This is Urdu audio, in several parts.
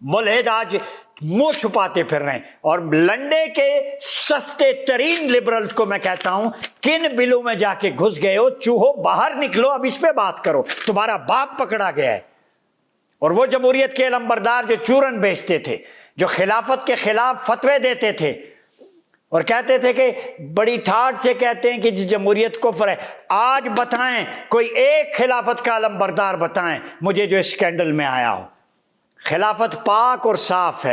ملحد آج منہ چھپاتے پھر رہے ہیں. اور لنڈے کے سستے ترین لبرلز کو میں کہتا ہوں کن بلوں میں جا کے گھس گئے ہو, چوہو باہر نکلو, اب اس پہ بات کرو. تمہارا باپ پکڑا گیا ہے. اور وہ جمہوریت کے علمبردار جو چورن بیچتے تھے, جو خلافت کے خلاف فتوے دیتے تھے اور کہتے تھے کہ بڑی ٹھاٹ سے کہتے ہیں کہ جمہوریت کفر ہے, آج بتائیں کوئی ایک خلافت کا علمبردار بتائیں مجھے جو اسکینڈل میں آیا ہو. خلافت پاک اور صاف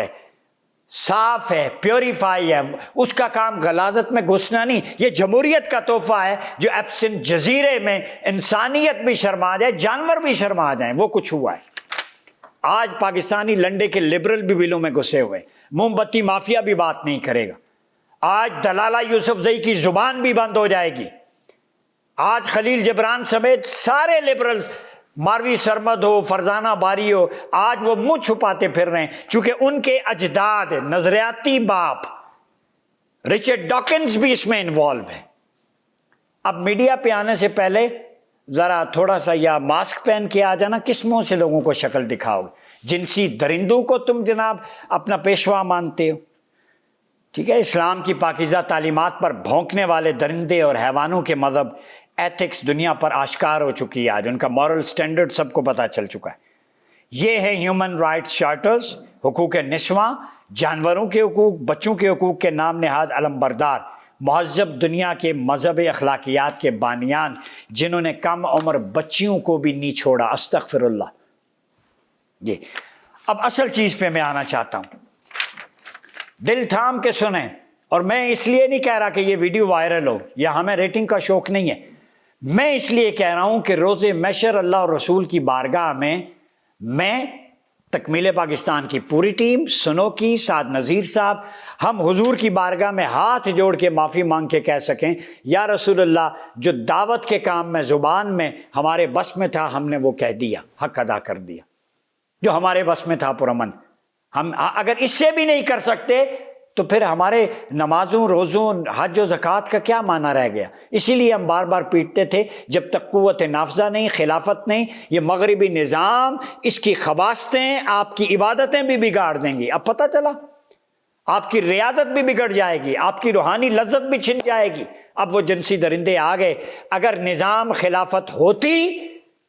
ہے, پیوریفائی ہے. اس کا کام غلاظت میں گھسنا نہیں. یہ جمہوریت کا تحفہ ہے جو ایبسن جزیرے میں انسانیت بھی شرما جائے, جانور بھی شرما جائیں. وہ کچھ ہوا ہے. آج پاکستانی لنڈے کے لبرل بھی بلوں میں گھسے ہوئے, موم بتی مافیا بھی بات نہیں کرے گا. آج دلالہ یوسف زئی کی زبان بھی بند ہو جائے گی. آج خلیل جبران سمیت سارے لبرلز, ماروی سرمد ہو, فرزانہ باری ہو, آج وہ منہ چھپاتے پھر رہے ہیں چونکہ ان کے اجداد نظریاتی باپ رچرڈ ڈاکنز بھی اس میں انوالو ہے. اب میڈیا پہ آنے سے پہلے ذرا تھوڑا سا یا ماسک پہن کے آ جانا, کس منہ سے لوگوں کو شکل دکھاؤ گے؟ جنسی درندوں کو تم جناب اپنا پیشوا مانتے ہو, ٹھیک ہے. اسلام کی پاکیزہ تعلیمات پر بھونکنے والے درندے اور حیوانوں کے مذہب ایتھکس دنیا پر آشکار ہو چکی ہے. آج ان کا مورل سٹینڈرڈ سب کو پتہ چل چکا ہے. یہ ہے ہیومن رائٹس چارٹرز, حقوق نسواں, جانوروں کے حقوق, بچوں کے حقوق کے نام نہاد علمبردار, مہذب دنیا کے مذہب اخلاقیات کے بانیان, جنہوں نے کم عمر بچیوں کو بھی نہیں چھوڑا. استغفر اللہ. یہ اب اصل چیز پہ میں آنا چاہتا ہوں. دل تھام کے سنیں, اور میں اس لیے نہیں کہہ رہا کہ یہ ویڈیو وائرل ہو, یا ہمیں ریٹنگ کا شوق نہیں ہے. میں اس لیے کہہ رہا ہوں کہ روز محشر اللہ اور رسول کی بارگاہ میں تکمیل پاکستان کی پوری ٹیم, سنو کی, سعد نذیر صاحب, ہم حضور کی بارگاہ میں ہاتھ جوڑ کے معافی مانگ کے کہہ سکیں یا رسول اللہ, جو دعوت کے کام میں زبان میں ہمارے بس میں تھا ہم نے وہ کہہ دیا, حق ادا کر دیا. جو ہمارے بس میں تھا پرامن. ہم اگر اس سے بھی نہیں کر سکتے تو پھر ہمارے نمازوں, روزوں, حج و زکوٰۃ کا کیا معنی رہ گیا؟ اسی لیے ہم بار بار پیٹتے تھے, جب تک قوت نافذہ نہیں, خلافت نہیں, یہ مغربی نظام, اس کی خباستیں آپ کی عبادتیں بھی بگاڑ دیں گی. اب پتہ چلا, آپ کی ریاضت بھی بگڑ جائے گی, آپ کی روحانی لذت بھی چھن جائے گی. اب وہ جنسی درندے آ گئے. اگر نظام خلافت ہوتی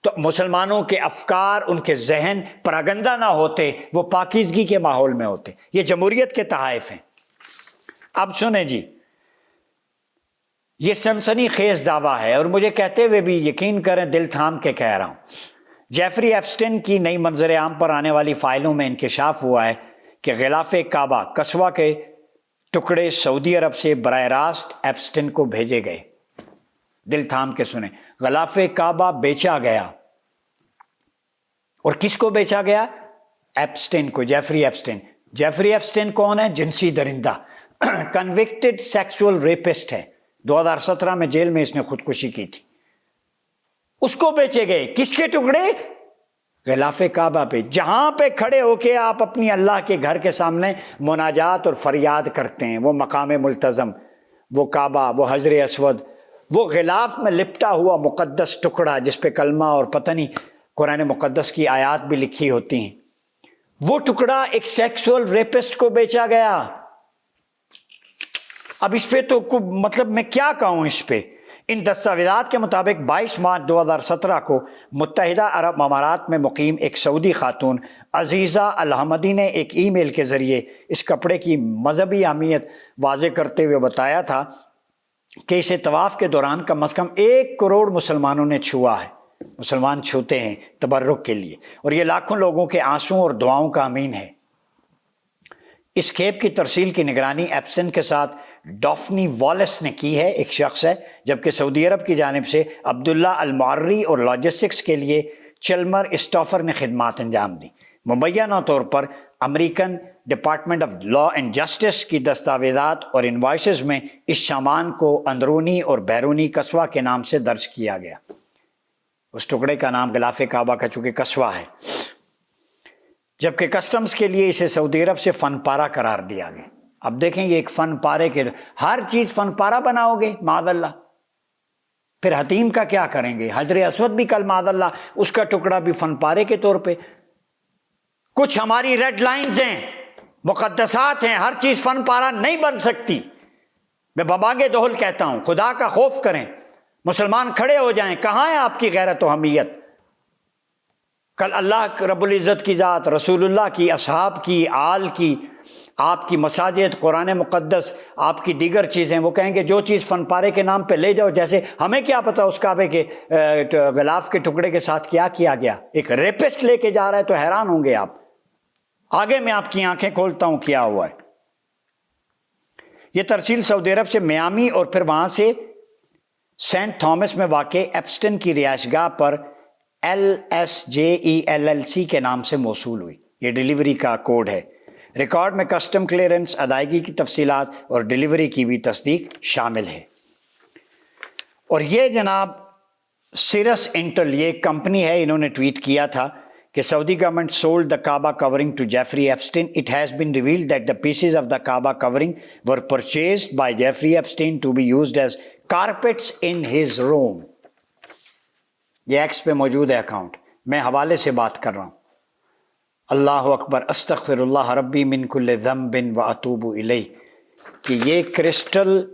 تو مسلمانوں کے افکار, ان کے ذہن پراگندہ نہ ہوتے, وہ پاکیزگی کے ماحول میں ہوتے. یہ جمہوریت کے تحائف ہیں. اب سنیں جی, یہ سنسنی خیز دعویٰ ہے, اور مجھے کہتے ہوئے بھی یقین کریں, دل تھام کے کہہ رہا ہوں, جیفری ایپسٹن کی نئی منظر عام پر آنے والی فائلوں میں انکشاف ہوا ہے کہ غلاف کعبہ کسوہ کے ٹکڑے سعودی عرب سے براہ راست ایپسٹن کو بھیجے گئے. دل تھام کے سنیں, غلاف کعبہ بیچا گیا. اور کس کو بیچا گیا؟ ایپسٹن کو, جیفری ایپسٹن. جیفری ایپسٹن کون ہے؟ جنسی درندہ, کنوکٹڈ سیکسول ریپسٹ ہے. 2017 میں جیل میں اس نے خودکشی کی تھی. اس کو بیچے گئے. کس کے ٹکڑے؟ غلاف کعبہ پہ, جہاں پہ کھڑے ہو کے آپ اپنی اللہ کے گھر کے سامنے مناجات اور فریاد کرتے ہیں, وہ مقام ملتزم, وہ کعبہ, وہ حجر اسود, وہ غلاف میں لپٹا ہوا مقدس ٹکڑا جس پہ کلمہ اور پتہ نہیں قرآن مقدس کی آیات بھی لکھی ہوتی ہیں, وہ ٹکڑا ایک سیکسول ریپسٹ کو بیچا گیا. اب اس پہ تو مطلب میں کیا کہوں اس پہ. ان دستاویزات کے مطابق 22 مارچ 2017 کو متحدہ عرب امارات میں مقیم ایک سعودی خاتون عزیزہ الحمدی نے ایک ای میل کے ذریعے اس کپڑے کی مذہبی اہمیت واضح کرتے ہوئے بتایا تھا کہ اسے طواف کے دوران کم از کم 1 کروڑ مسلمانوں نے چھوا ہے. مسلمان چھوتے ہیں تبرک کے لیے, اور یہ لاکھوں لوگوں کے آنسوں اور دعاؤں کا امین ہے. اس کھیپ کی ترسیل کی نگرانی ایپسن کے ساتھ ڈافنی والیس نے کی ہے, ایک شخص ہے, جبکہ سعودی عرب کی جانب سے عبداللہ المعری اور لاجسٹکس کے لیے چلمر اسٹافر نے خدمات انجام دی. مبینہ طور پر American department of law and justice کی دستاویزات اور انوائسز میں اس سامان کو اندرونی اور بیرونی کسوہ کے نام سے درج کیا گیا. اس ٹکڑے کا نام غلاف کعبہ کا چونکہ کسوہ ہے, جبکہ کسٹمز کے لیے اسے سعودی عرب سے فن پارہ قرار دیا گیا. اب دیکھیں, یہ ایک فن پارے کے, ہر چیز فن پارہ بناؤ گے معاذ اللہ. پھر حتیم کا کیا کریں گے؟ حجر اسود بھی کل معاذ اللہ اس کا ٹکڑا بھی فن پارے کے طور پہ. کچھ ہماری ریڈ لائنز ہیں، مقدسات ہیں، ہر چیز فن پارہ نہیں بن سکتی. میں ببانگ دہل کہتا ہوں، خدا کا خوف کریں، مسلمان کھڑے ہو جائیں. کہاں ہے آپ کی غیرت و حمیت؟ کل اللہ رب العزت کی ذات، رسول اللہ کی، اصحاب کی، آل کی، آپ کی مساجد، قرآن مقدس، آپ کی دیگر چیزیں، وہ کہیں گے جو چیز فن پارے کے نام پہ لے جاؤ. جیسے ہمیں کیا پتا اس کعبے کے غلاف کے ٹکڑے کے ساتھ کیا کیا گیا. ایک ریپسٹ لے کے جا رہا ہے تو حیران ہوں گے آپ. آگے میں آپ کی آنکھیں کھولتا ہوں کیا ہوا ہے. یہ ترسیل سعودی عرب سے میامی اور پھر وہاں سے سینٹ تھامس میں واقع ایپسٹن کی رہائش گاہ پر LSJELLC کے نام سے موصول ہوئی. یہ ڈیلیوری کا کوڈ ہے. ریکارڈ میں کسٹم کلیئرنس، ادائیگی کی تفصیلات اور ڈیلیوری کی بھی تصدیق شامل ہے. اور یہ جناب سیرس انٹل، یہ ایک کمپنی ہے، انہوں نے ٹویٹ کیا تھا کہ Saudi government sold the Kaaba covering to Jeffrey Epstein. It has been revealed that the pieces of the Kaaba covering were purchased by Jeffrey Epstein to be used as carpets in his room. یہ ایکس پہ موجود ہے اکاؤنٹ، میں حوالے سے بات کر رہا ہوں. اللہ اکبر، استغفر اللہ ربی من کل ذنب و اتوب الیہ. کہ یہ کرسٹل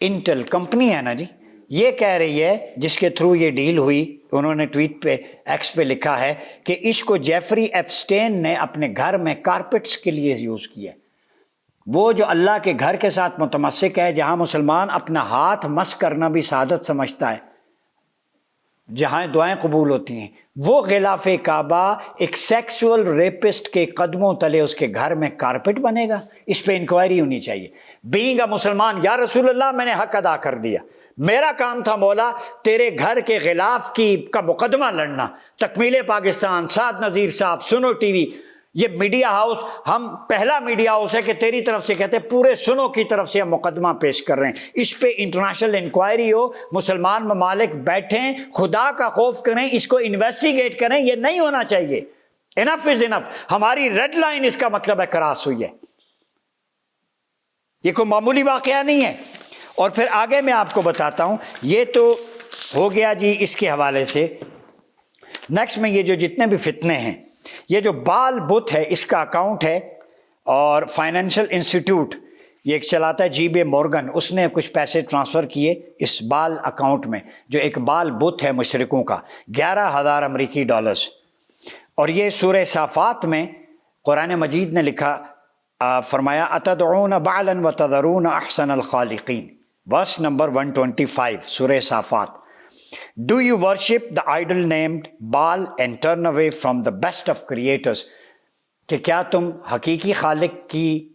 انٹل کمپنی ہے نا جی، یہ کہہ رہی ہے جس کے تھرو یہ ڈیل ہوئی، انہوں نے ٹویٹ پہ ایکس پہ لکھا ہے کہ اس کو جیفری ایپسٹین نے اپنے گھر میں کارپیٹس کے لیے یوز کیا. وہ جو اللہ کے گھر کے ساتھ متمسک ہے، جہاں مسلمان اپنا ہاتھ مس کرنا بھی سعادت سمجھتا ہے، جہاں دعائیں قبول ہوتی ہیں، وہ غلاف کعبہ ایک سیکسول ریپسٹ کے قدموں تلے اس کے گھر میں کارپٹ بنے گا. اس پہ انکوائری ہونی چاہیے. بینگ اے مسلمان، یا رسول اللہ میں نے حق ادا کر دیا، میرا کام تھا مولا تیرے گھر کے غلاف کا مقدمہ لڑنا. تکمیل پاکستان، سعد نذیر صاحب، سنو ٹی وی، یہ میڈیا ہاؤس، ہم پہلا میڈیا ہاؤس ہے کہ تیری طرف سے کہتے ہیں، پورے سنو کی طرف سے ہم مقدمہ پیش کر رہے ہیں. اس پہ انٹرنیشنل انکوائری ہو، مسلمان ممالک بیٹھیں، خدا کا خوف کریں، اس کو انویسٹیگیٹ کریں. یہ نہیں ہونا چاہیے. انف از انف. ہماری ریڈ لائن اس کا مطلب ہے کراس ہوئی ہے. یہ کوئی معمولی واقعہ نہیں ہے. اور پھر آگے میں آپ کو بتاتا ہوں. یہ تو ہو گیا جی اس کے حوالے سے. نیکسٹ میں یہ جو جتنے بھی فتنے ہیں، یہ جو بال بت ہے، اس کا اکاؤنٹ ہے، اور فائنینشل انسٹیٹیوٹ یہ ایک چلاتا ہے JB مورگن، اس نے کچھ پیسے ٹرانسفر کیے اس بال اکاؤنٹ میں، جو ایک بال بت ہے مشرکوں کا، $11,000 امریکی. اور یہ سورہ صافات میں قرآن مجید نے لکھا، فرمایا اتدعون بعلا وتذرون احسن الخالقین، ورس نمبر 125 سورہ Saffat. Do you worship the idol named Baal and turn away from the best of creators؟ کہ کیا تم حقیقی خالق کی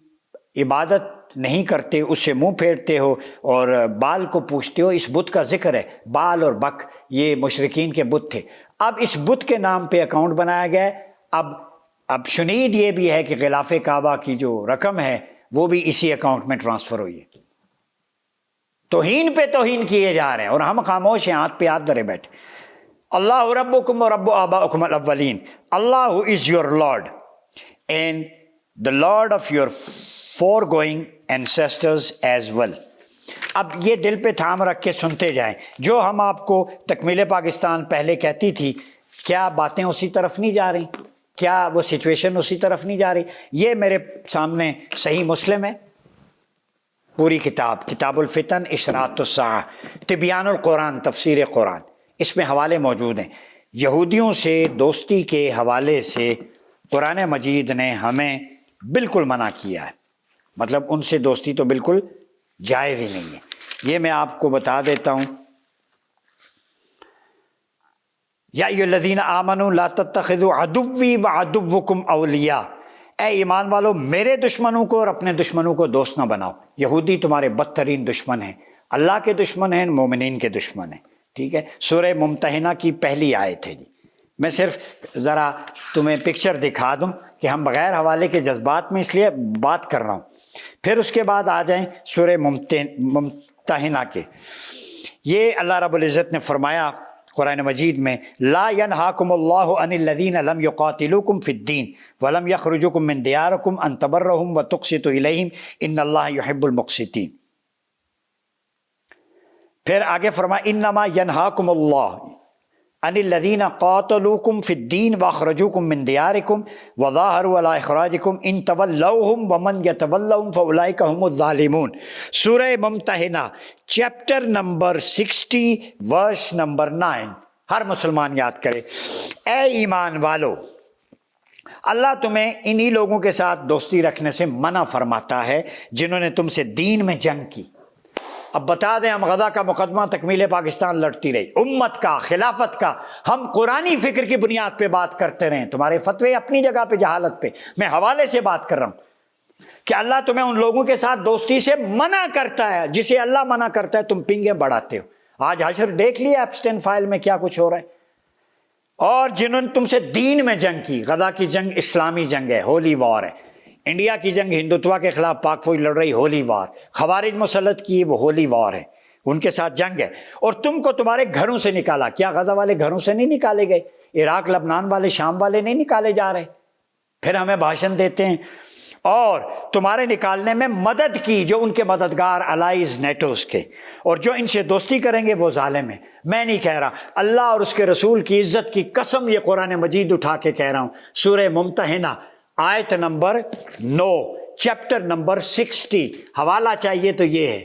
عبادت نہیں کرتے، اس سے منہ پھیرتے ہو اور بال کو پوچھتے ہو. اس بت کا ذکر ہے، بال اور بک یہ مشرکین کے بت تھے. اب اس بت کے نام پہ اکاؤنٹ بنایا گیا ہے. اب شنید یہ بھی ہے کہ غلاف کعبہ کی جو رقم ہے وہ بھی اسی اکاؤنٹ میں ٹرانسفر ہوئی ہے. توہین پہ توہین کیے جا رہے ہیں اور ہم خاموش ہیں، ہاتھ پہ ہاتھ دھرے بیٹھے. اللہ ربکم و رب آبائکم الاولین. Allah is your Lord and the Lord of your foregoing ancestors as well. اب یہ دل پہ تھام رکھ کے سنتے جائیں. جو ہم آپ کو تکمیل پاکستان پہلے کہتی تھی، کیا باتیں اسی طرف نہیں جا رہی؟ کیا وہ سچویشن اسی طرف نہیں جا رہی؟ یہ میرے سامنے صحیح مسلم ہے، پوری کتاب، کتاب الفتن، اشراط الساعہ، تبیان القرآن، تفسیر قرآن، اس میں حوالے موجود ہیں. یہودیوں سے دوستی کے حوالے سے قرآن مجید نے ہمیں بالکل منع کیا ہے. مطلب ان سے دوستی تو بالکل جائز ہی نہیں ہے. یہ میں آپ کو بتا دیتا ہوں. یا ایھا الذین آمنوا لا تتخذوا عدوی وعدوکم اولیاء. اے ایمان والو، میرے دشمنوں کو اور اپنے دشمنوں کو دوست نہ بناؤ. یہودی تمہارے بدترین دشمن ہیں، اللہ کے دشمن ہیں، مومنین کے دشمن ہیں. ٹھیک ہے، سورہ ممتحنہ کی پہلی آیت ہے جی. میں صرف ذرا تمہیں پکچر دکھا دوں کہ ہم بغیر حوالے کے جذبات میں اس لیے بات کر رہا ہوں. پھر اس کے بعد آ جائیں سورہ ممتحنہ کے. یہ اللہ رب العزت نے فرمایا قرآن مجید میں، لا ینہاکم اللہ عن الذین لم یقاتلوکم فی الدین ولم یخرجوکم من دیارکم ان تبرہم وتقسطوا الیہم ان اللہ یحب المقسطین. پھر آگے فرمایا انما ینہاکم اللہ، ان الذین قاتلوکم فی الدین واخرجوکم من دیارکم وظاہروا علی اخراجکم ان تولوہم ومن یتولہم فاولئک هم الظالمون. سورہ ممتحنہ چیپٹر نمبر 60 ورس نمبر 9 ہر مسلمان یاد کرے. اے ایمان والو، اللہ تمہیں انہی لوگوں کے ساتھ دوستی رکھنے سے منع فرماتا ہے جنہوں نے تم سے دین میں جنگ کی. اب بتا دیں، ہم غزہ کا مقدمہ تکمیل پاکستان لڑتی رہی، امت کا، خلافت کا، ہم قرآنی فکر کی بنیاد پہ بات کرتے رہے. تمہارے فتوے اپنی جگہ پہ جہالت پہ، میں حوالے سے بات کر رہا ہوں کہ اللہ تمہیں ان لوگوں کے ساتھ دوستی سے منع کرتا ہے جسے اللہ منع کرتا ہے. تم پنگیں بڑھاتے ہو. آج حشر دیکھ لیا ایپسٹین فائل میں کیا کچھ ہو رہا ہے. اور جنہوں نے تم سے دین میں جنگ کی، غزہ کی جنگ اسلامی جنگ ہے، ہولی وار ہے. انڈیا کی جنگ ہندوتوا کے خلاف پاک فوج لڑ رہی، ہولی وار. خوارج مسلط کی، وہ ہولی وار ہے، ان کے ساتھ جنگ ہے. اور تم کو تمہارے گھروں سے نکالا. کیا غزہ والے گھروں سے نہیں نکالے گئے؟ عراق لبنان والے، شام والے نہیں نکالے جا رہے؟ پھر ہمیں بھاشن دیتے ہیں. اور تمہارے نکالنے میں مدد کی جو ان کے مددگار الائز نیٹوز کے، اور جو ان سے دوستی کریں گے وہ ظالم ہیں. میں نہیں کہہ رہا، اللہ اور اس کے رسول کی عزت کی قسم یہ قرآن مجید اٹھا کے کہہ رہا ہوں. سورہ ممتحنہ آیت نمبر 9 چیپٹر نمبر 60. حوالہ چاہیے تو یہ ہے،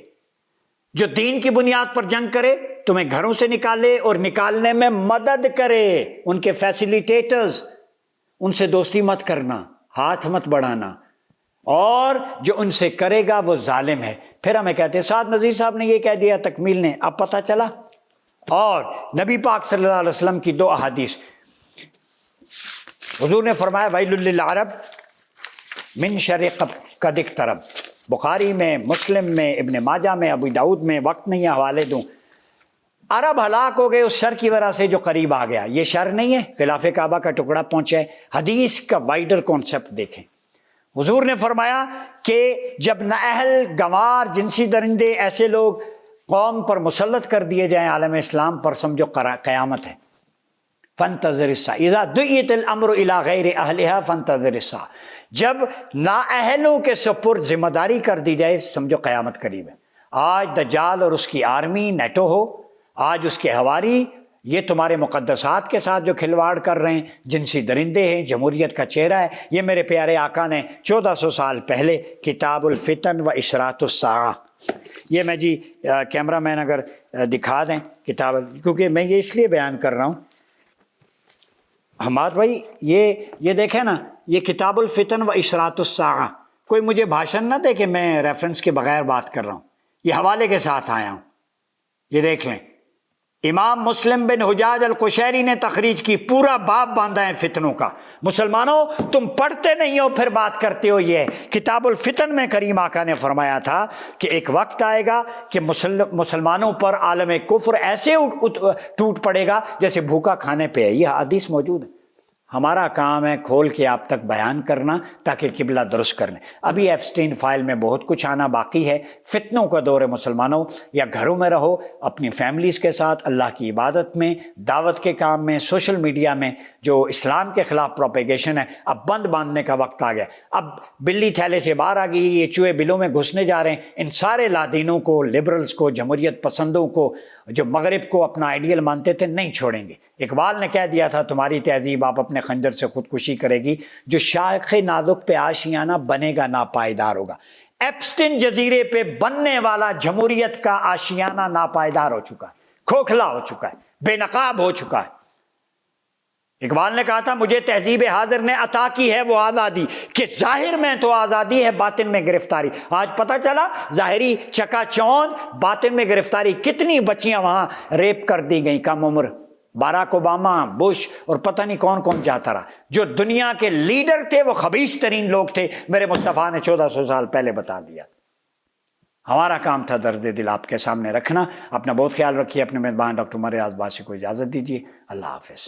جو دین کی بنیاد پر جنگ کرے تمہیں گھروں سے نکالے اور نکالنے میں مدد کرے، ان کے فیسیلیٹیٹرز، ان سے دوستی مت کرنا، ہاتھ مت بڑھانا. اور جو ان سے کرے گا وہ ظالم ہے. پھر ہمیں کہتے ہیں سعد نذیر صاحب نے یہ کہہ دیا تکمیل نے، اب پتہ چلا. اور نبی پاک صلی اللہ علیہ وسلم کی 2 احادیث، حضور نے فرمایا ویل للعرب من شر قد اقترب. بخاری میں، مسلم میں، ابن ماجہ میں، ابو داؤد میں، وقت نہیں ہے حوالے دوں. عرب ہلاک ہو گئے اس شر کی وجہ سے جو قریب آ گیا. یہ شر نہیں ہے خلاف کعبہ کا ٹکڑا پہنچا ہے. حدیث کا وائڈر کانسیپٹ دیکھیں. حضور نے فرمایا کہ جب نااہل، گنوار، جنسی درندے، ایسے لوگ قوم پر مسلط کر دیے جائیں عالم اسلام پر، سمجھو قیامت ہے. فانتظر الساعة اذا دعیت الامر الى غیر اہلها فانتظر الساعة. جب نااہلوں کے سپرد ذمہ داری کر دی جائے سمجھو قیامت قریب ہے. آج دجال اور اس کی آرمی نیٹو ہو، آج اس کے حواری یہ تمہارے مقدسات کے ساتھ جو کھلواڑ کر رہے ہیں، جنسی درندے ہیں، جمہوریت کا چہرہ ہے. یہ میرے پیارے آقا نے 1400 سال پہلے کتاب الفتن و اشراط الساعہ، یہ میں جی کیمرہ مین اگر دکھا دیں کتاب، کیونکہ میں یہ اس لیے بیان کر رہا ہوں حماد بھائی، یہ دیکھیں نا، یہ کتاب الفتن و اشراط الساعہ. کوئی مجھے بھاشن نہ دے کہ میں ریفرنس کے بغیر بات کر رہا ہوں، یہ حوالے کے ساتھ آیا ہوں. یہ دیکھ لیں، امام مسلم بن حجاج القشیری نے تخریج کی، پورا باب باندھا ہے فتنوں کا. مسلمانوں تم پڑھتے نہیں ہو پھر بات کرتے ہو. یہ کتاب الفتن میں کریم آقا نے فرمایا تھا کہ ایک وقت آئے گا کہ مسلمانوں پر عالم کفر ایسے ٹوٹ پڑے گا جیسے بھوکا کھانے پہ ہے. یہ حدیث موجود ہے. ہمارا کام ہے کھول کے آپ تک بیان کرنا تاکہ قبلہ درست کر لیں. ابھی ایپسٹین فائل میں بہت کچھ آنا باقی ہے. فتنوں کا دور ہے مسلمانوں. یا گھروں میں رہو اپنی فیملیز کے ساتھ، اللہ کی عبادت میں، دعوت کے کام میں، سوشل میڈیا میں جو اسلام کے خلاف پروپیگیشن ہے. اب بند باندھنے کا وقت آ گیا. اب بلی تھیلے سے باہر آ گئی، یہ چوہے بلوں میں گھسنے جا رہے ہیں. ان سارے لادینوں کو، لبرلز کو، جمہوریت پسندوں کو، جو مغرب کو اپنا آئیڈیل مانتے تھے، نہیں چھوڑیں گے. اقبال نے کہہ دیا تھا تمہاری تہذیب آپ اپنے خنجر سے خودکشی کرے گی. جو شاخ نازک پہ آشیانہ بنے گا ناپائیدار ہوگا. ایپسٹن جزیرے پہ بننے والا جمہوریت کا آشیانہ ناپائیدار ہو چکا ہے، کھوکھلا ہو چکا ہے، بے نقاب ہو چکا ہے. اقبال نے کہا تھا مجھے تہذیب حاضر نے عطا کی ہے وہ آزادی، کہ ظاہر میں تو آزادی ہے باطن میں گرفتاری. آج پتہ چلا ظاہری چکا چوند، باطن میں گرفتاری. کتنی بچیاں وہاں ریپ کر دی گئیں کم عمر. باراک اوباما، بش اور پتہ نہیں کون کون جاتا رہا. جو دنیا کے لیڈر تھے وہ خبیث ترین لوگ تھے. میرے مصطفیٰ نے 1400 سال پہلے بتا دیا. ہمارا کام تھا درد دل آپ کے سامنے رکھنا. اپنا بہت خیال رکھیے. اپنے میزبان ڈاکٹر عمر ریاض باز سے کو اجازت دیجیے. اللہ حافظ.